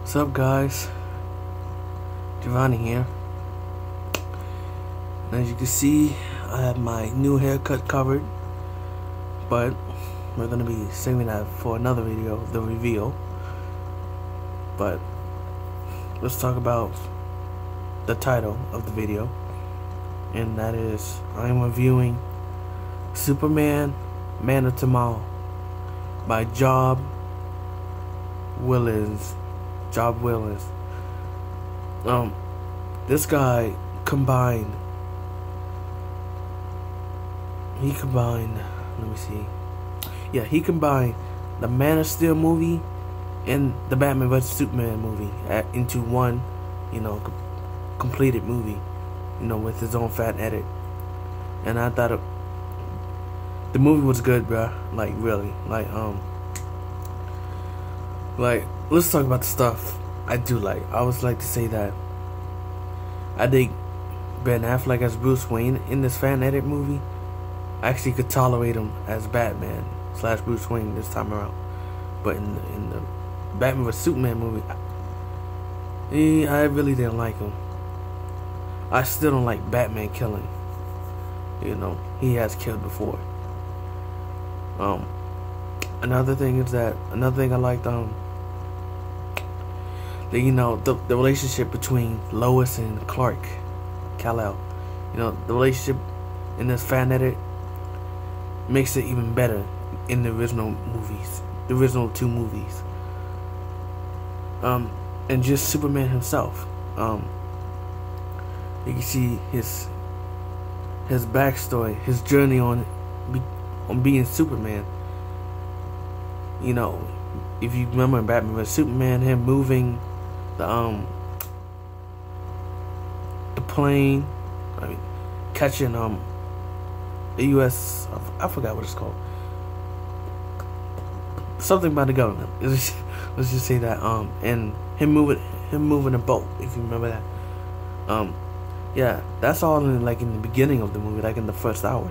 What's up, guys? Giovanni here. As you can see, I have my new haircut covered, but we're gonna be saving that for another video, the reveal. But let's talk about the title of the video, and that is I am reviewing Superman, Man of Tomorrow by Job Willens. This guy combined. He combined the Man of Steel movie and the Batman vs Superman movie into one, completed movie, with his own fat edit. And I thought the movie was good, bruh. Like, really. Let's talk about the stuff I do like. I always like to say that I dig Ben Affleck as Bruce Wayne in this fan edit movie. I actually could tolerate him as Batman / Bruce Wayne this time around. But in the Batman vs Superman movie, I really didn't like him. I still don't like Batman killing. He has killed before. Another thing I liked, the relationship between Lois and Clark Kal-El. The relationship in this fan edit makes it even better in the original two movies. And just Superman himself. You can see his backstory, his journey on being Superman. If you remember in Batman vs Superman, him moving the plane, catching the U.S. I forgot what it's called. Something about the government. Let's just say that. And him moving a boat. If you remember that. Yeah, that's all in the beginning of the movie, like in the first hour.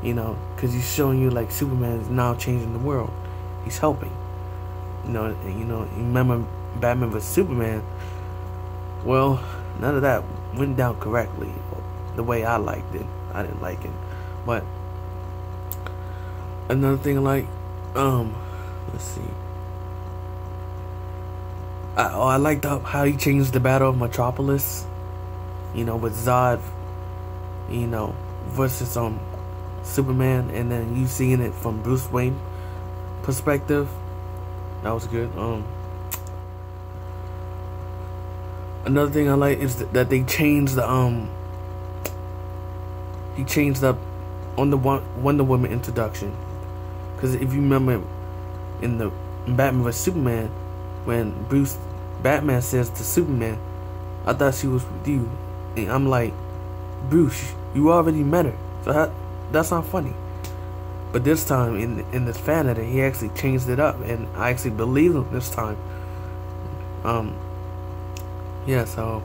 Because he's showing you Superman is now changing the world. He's helping. You remember Batman vs Superman? Well, none of that went down correctly the way I liked it. I didn't like it. But another thing I like, let's see. I liked how he changed the Battle of Metropolis. With Zod, versus Superman, and then you seeing it from Bruce Wayne perspective. That was good. Another thing I like is that they changed the he changed up on the Wonder Woman introduction. Because if you remember in Batman vs Superman, when Batman says to Superman, "I thought she was with you," and I'm like, "Bruce, you already met her, so that's not funny." But this time in this fan edit, he actually changed it up, and I actually believe him this time. Yeah, so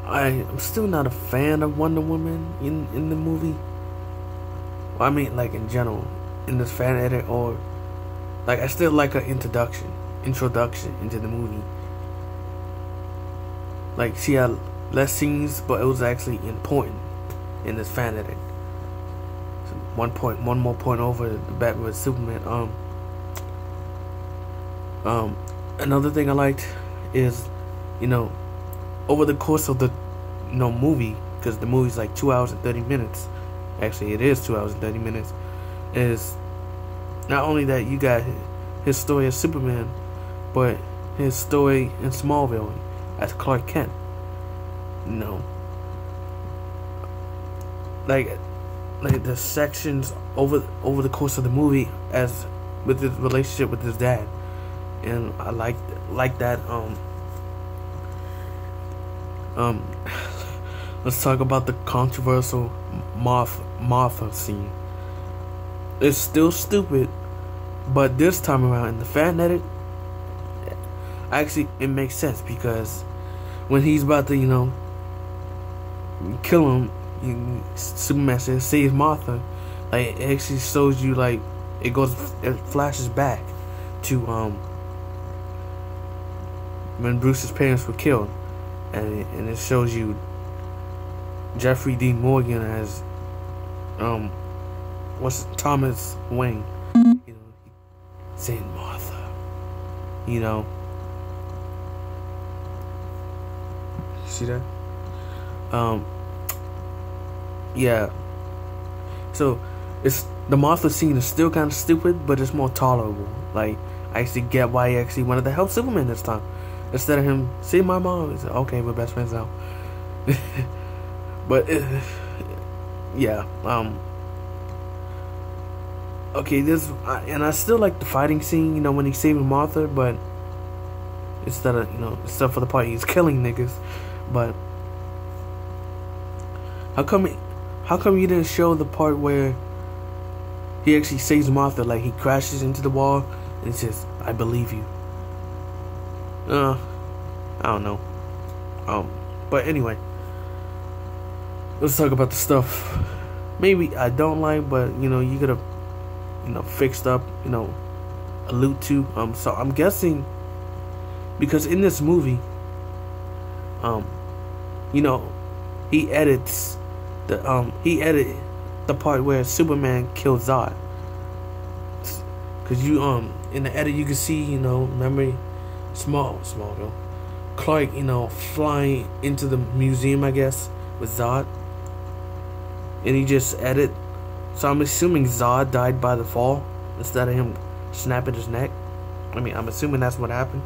I'm still not a fan of Wonder Woman in the movie. Well, in general, in this fan edit, or I still like her introduction into the movie. She had less scenes, but it was actually important in this fan edit. So one more point over the Batman vs Superman. Another thing I liked is, over the course of the movie, because the movie's 2 hours and 30 minutes. Actually, it is 2 hours and 30 minutes. Is not only that you got his story as Superman, but his story in Smallville as Clark Kent. The sections over the course of the movie as with his relationship with his dad, and I like that. Let's talk about the controversial Martha scene. It's still stupid, but this time around in the fan edit, actually it makes sense, because when he's about to kill him, Superman says, "Save Martha." It actually shows you it flashes back to when Bruce's parents were killed, and it shows you Jeffrey Dean Morgan as what's Thomas Wayne, you know, saying Martha, you know. See that? Yeah. So it's the Martha scene is still kind of stupid, but it's more tolerable. Like, I actually get why he actually wanted to help Superman this time, instead of him see my mom. He's like, okay, we're best friends now. But yeah. Okay, and I still like the fighting scene, you know, when he's saving Martha, but instead for the part he's killing niggas. But how come you didn't show the part where he actually saves Martha? Like, he crashes into the wall and he says, "I believe you." I don't know. But anyway, let's talk about the stuff maybe I don't like, but you know, you gotta, you know, fixed up, you know, allude to. So I'm guessing because in this movie, you know, he edits the part where Superman kills Zod. Cause you in the edit you can see, you know, remember Smallville, Clark, you know, flying into the museum, I guess, with Zod, and he just edit. So I'm assuming Zod died by the fall instead of him snapping his neck. I mean, I'm assuming that's what happened.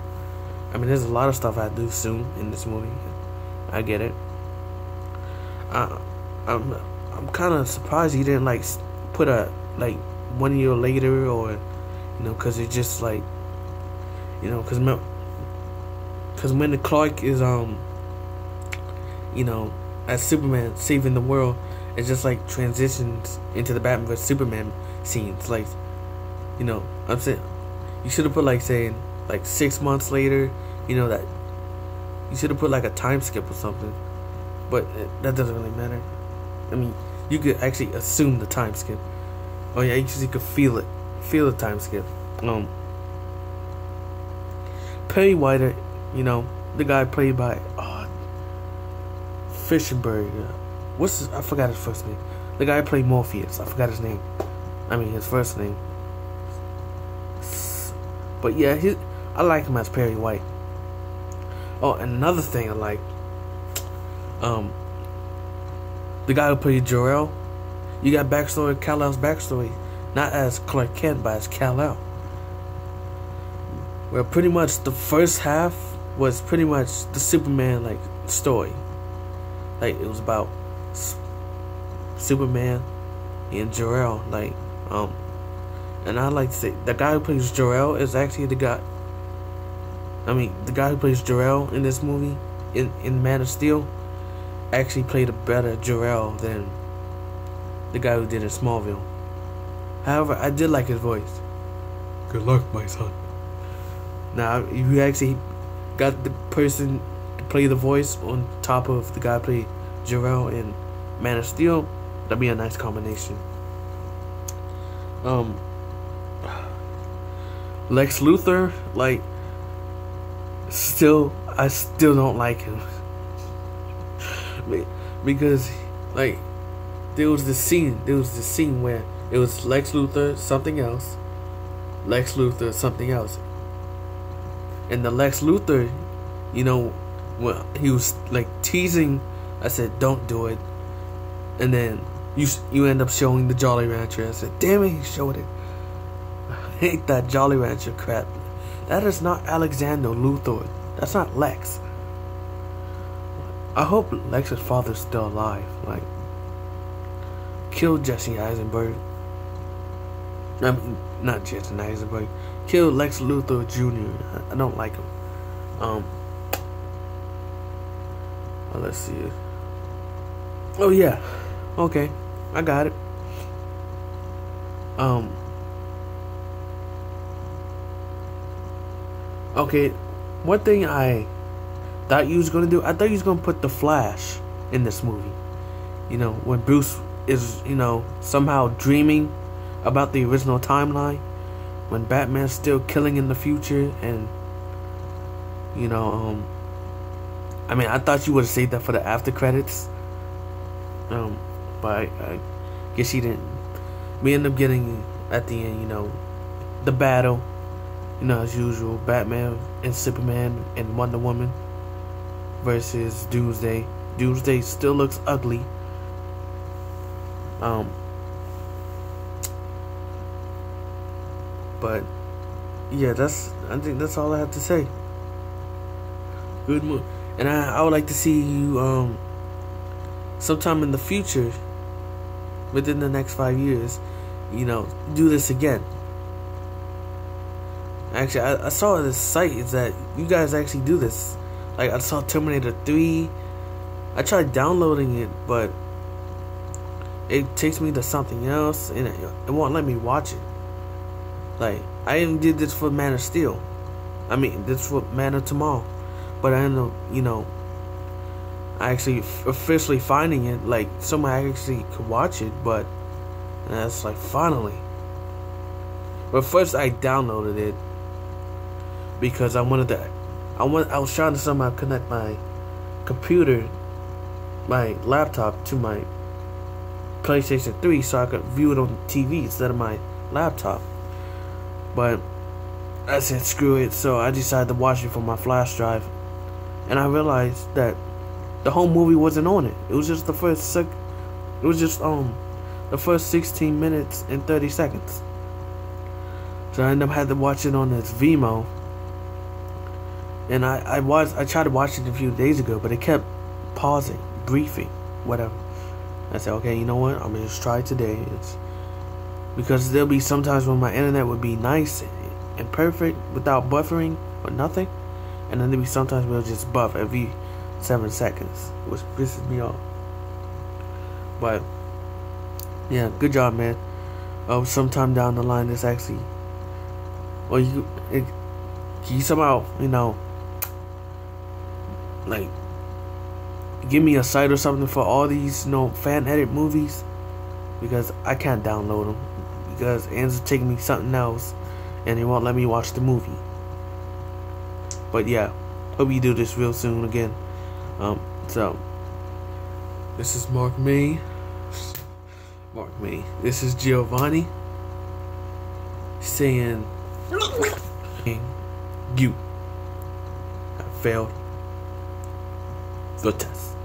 I mean, there's a lot of stuff I do assume in this movie. I get it. I'm kind of surprised he didn't like put a 1 year later, or you know, cause it just like, you know, cause when the Clark is you know, as Superman saving the world, it just like transitions into the Batman vs Superman scenes. Like, you know, I'm saying you should have put saying 6 months later. You know, that you should have put a time skip or something. But that doesn't really matter. I mean, you could actually assume the time skip. Oh yeah, you could feel the time skip. Perry White, you know, the guy played by Fisherberg. I forgot his first name. The guy who played Morpheus. I forgot his name. I mean, his first name. But yeah, I like him as Perry White. Oh, and another thing I like, the guy who played Jor-El, you got backstory, Kal-El's backstory, not as Clark Kent, but as Kal-El. Where pretty much the first half was pretty much the Superman story. Like, it was about Superman and Jor-El, and I like to say the guy who plays Jor-El is actually the guy. I mean, the guy who plays Jor-El in this movie, in Man of Steel, actually played a better Jor-El than the guy who did in Smallville. However, I did like his voice. Good luck, my son. Now, if you actually got the person to play the voice on top of the guy who played Jor-El in Man of Steel, that'd be a nice combination. Lex Luthor, I still don't like him. Because, there was this scene where it was Lex Luthor, something else. Lex Luthor, something else. And the Lex Luthor, you know, well, he was teasing. I said, don't do it. And then you end up showing the Jolly Rancher. I said, damn it, he showed it. I hate that Jolly Rancher crap. That is not Alexander Luthor. That's not Lex. I hope Lex's father's still alive. Kill Jesse Eisenberg. I mean, not Jesse Eisenberg. Kill Lex Luthor Jr. I don't like him. Well, let's see. Oh yeah. Okay. I got it. Okay. One thing I thought you was gonna do, I thought you was gonna put the Flash in this movie. You know, when Bruce is, you know, somehow dreaming about the original timeline, when Batman's still killing in the future, and You know, I mean, I thought you would have saved that for the after credits. But I guess you didn't. We end up getting at the end, you know, the battle. You know, as usual, Batman and Superman and Wonder Woman versus Doomsday. Doomsday still looks ugly. But yeah, I think that's all I have to say. Good move. And I would like to see you sometime in the future, within the next 5 years, you know, do this again. Actually, I saw this site is that you guys actually do this. Like, I saw Terminator 3. I tried downloading it, but it takes me to something else, and it won't let me watch it. Like, I even did this for Man of Steel. I mean, this for Man of Tomorrow. But I ended up, you know, actually officially finding it. Like, somebody actually could watch it, but that's like, finally. But first I downloaded it because I was trying to somehow connect my computer, my laptop, to my PlayStation 3 so I could view it on TV instead of my laptop. But I said screw it, so I decided to watch it from my flash drive, and I realized that the whole movie wasn't on it. It was just the first the first 16 minutes and 30 seconds. So I ended up had to watch it on this Vimeo. And I tried to watch it a few days ago, but it kept pausing, briefing, whatever. I said, okay, you know what? I'm gonna just try it today. Because there'll be sometimes when my internet would be nice and perfect without buffering or nothing, and then there'll be sometimes where it'll just buff every 7 seconds, which pisses me off. But yeah, good job, man. Sometime down the line, this actually, or you somehow, you know, like, give me a site or something for all these, you know, fan edit movies, because I can't download them because it ends up taking me something else and it won't let me watch the movie. But yeah, hope you do this real soon again. So this is Mark May. This is Giovanni saying you have failed the test.